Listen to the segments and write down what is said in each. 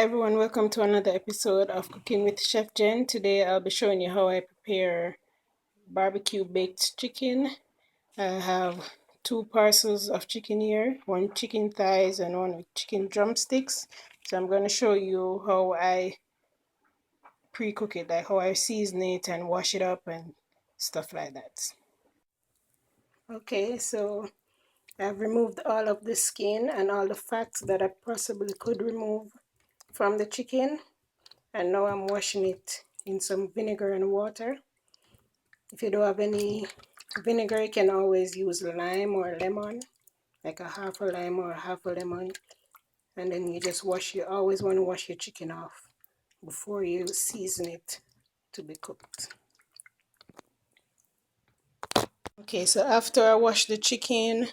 everyone, welcome to another episode of Cooking with Chef Jen. Today I'll be showing you how I prepare barbecue baked chicken. I have two parcels of chicken here, one chicken thighs and one with chicken drumsticks. So I'm going to show you how I pre-cook it, like how I season it and wash it up and stuff like that. Okay, so I've removed all of the skin and all the fats that I possibly could remove from the chicken. And now I'm washing it in some vinegar and water. If you don't have any vinegar, you can always use lime or lemon, like a half a lime or half a lemon. And then you just you always want to wash your chicken off before you season it to be cooked. Okay, so after I washed the chicken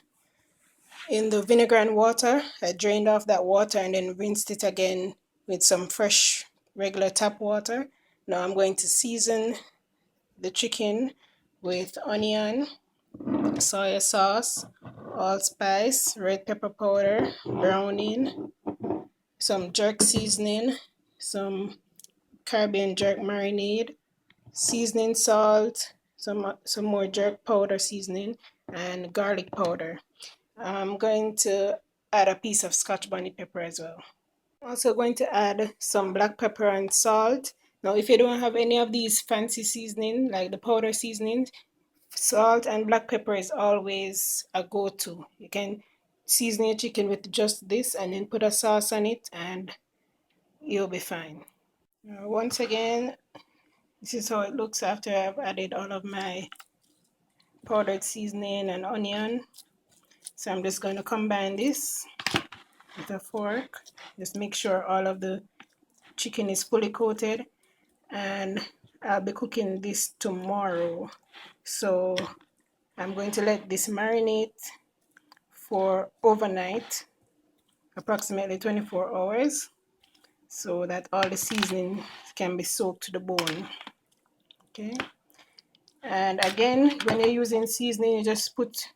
in the vinegar and water, I drained off that water and then rinsed it again with some fresh regular tap water. Now I'm going to season the chicken with onion, soy sauce, allspice, red pepper powder, browning, some jerk seasoning, some Caribbean jerk marinade, seasoning salt, some more jerk powder seasoning, and garlic powder. I'm going to add a piece of Scotch bonnet pepper as well. I'm also going to add some black pepper and salt. Now, if you don't have any of these fancy seasoning, like the powder seasonings, salt and black pepper is always a go-to. You can season your chicken with just this and then put a sauce on it and you'll be fine. Once again, this is how it looks after I've added all of my powdered seasoning and onion. So I'm just going to combine this with a fork. Just make sure all of the chicken is fully coated, and I'll be cooking this tomorrow. So I'm going to let this marinate for overnight, approximately 24 hours, so that all the seasoning can be soaked to the bone. Okay, and again, when you're using seasoning, you just put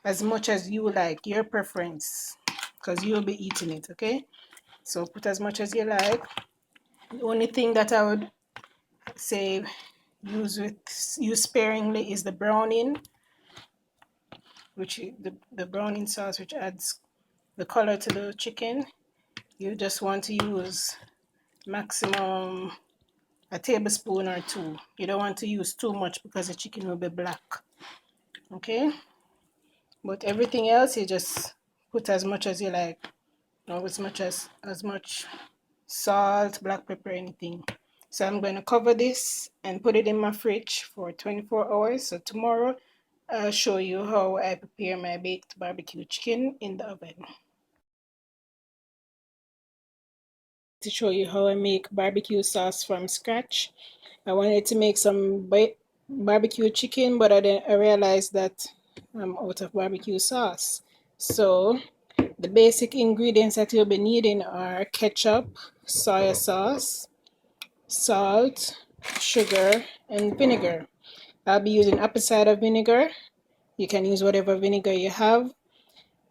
as much as you like, your preference, because you'll be eating it. Okay, so put as much as you like. The only thing that I would say use sparingly is the browning, which the browning sauce, which adds the color to the chicken. You just want to use maximum a tablespoon or two. You don't want to use too much because the chicken will be black. Okay, but everything else you just put as much as you like, or as much salt, black pepper, anything. So I'm going to cover this and put it in my fridge for 24 hours. So tomorrow I'll show you how I prepare my baked barbecue chicken in the oven. To show you how I make barbecue sauce from scratch. I wanted to make some barbecue chicken, but I realized that I'm out of barbecue sauce. So the basic ingredients that you'll be needing are ketchup, soy sauce, salt, sugar, and vinegar. I'll be using apple cider vinegar. You can use whatever vinegar you have.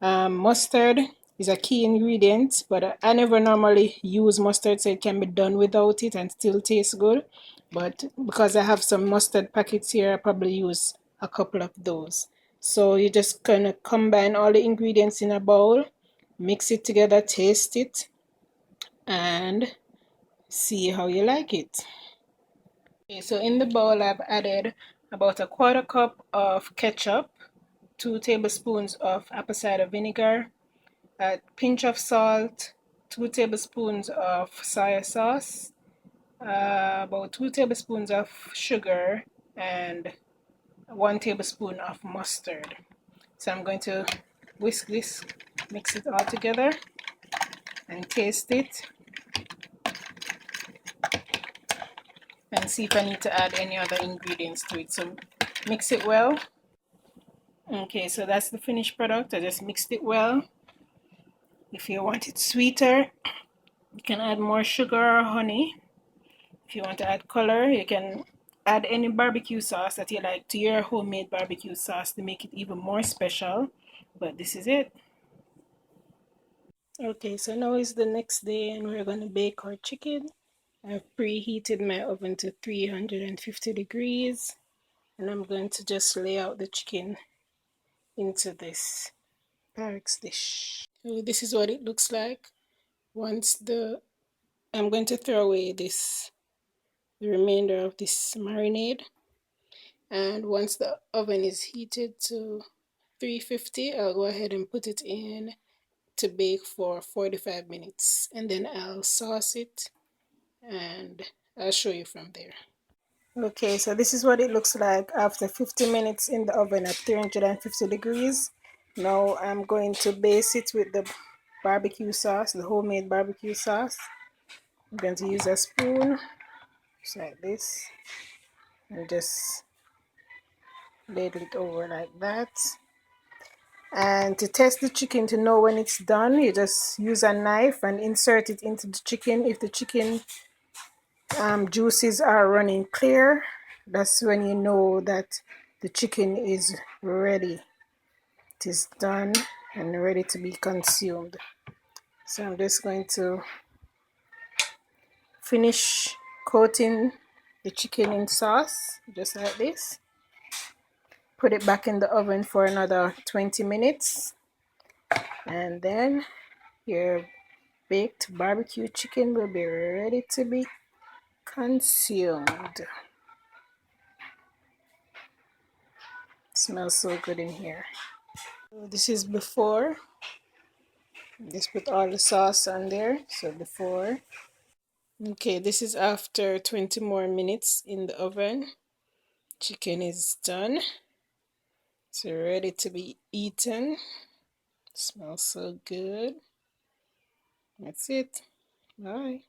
Mustard is a key ingredient, but I never normally use mustard, so it can be done without it and still taste good. But because I have some mustard packets here, I probably use a couple of those. So you just kind of combine all the ingredients in a bowl, mix it together, taste it, and see how you like it. Okay, so in the bowl I've added about a quarter cup of ketchup, 2 tablespoons of apple cider vinegar, a pinch of salt, 2 tablespoons of soy sauce, about 2 tablespoons of sugar, and 1 tablespoon of mustard. So I'm going to whisk this, mix it all together, and taste it, and see if I need to add any other ingredients to it. So mix it well. Okay, so that's the finished product. I just mixed it well. If you want it sweeter, you can add more sugar or honey. If you want to add color, you can add any barbecue sauce that you like to your homemade barbecue sauce to make it even more special. But this is it. Okay, so now is the next day and we're going to bake our chicken. I've preheated my oven to 350 degrees and I'm going to just lay out the chicken into this Pyrex dish. So this is what it looks like. I'm going to throw away the remainder of this marinade, and once the oven is heated to 350, I'll go ahead and put it in to bake for 45 minutes and then I'll sauce it and I'll show you from there. Okay, so this is what it looks like after 50 minutes in the oven at 350 degrees. Now I'm going to base it with the barbecue sauce, the homemade barbecue sauce. I'm going to use a spoon, just like this, and just ladle it over like that. And to test the chicken to know when it's done, you just use a knife and insert it into the chicken. If the chicken juices are running clear, that's when you know that the chicken is ready. It is done and ready to be consumed. So I'm just going to finish coating the chicken in sauce, just like this. Put it back in the oven for another 20 minutes. And then your baked barbecue chicken will be ready to be consumed. It smells so good in here. So this is before. Just put all the sauce on there. So before. Okay, this is after 20 more minutes in the oven. Chicken is done. It's ready to be eaten. It smells so good. That's it. Bye.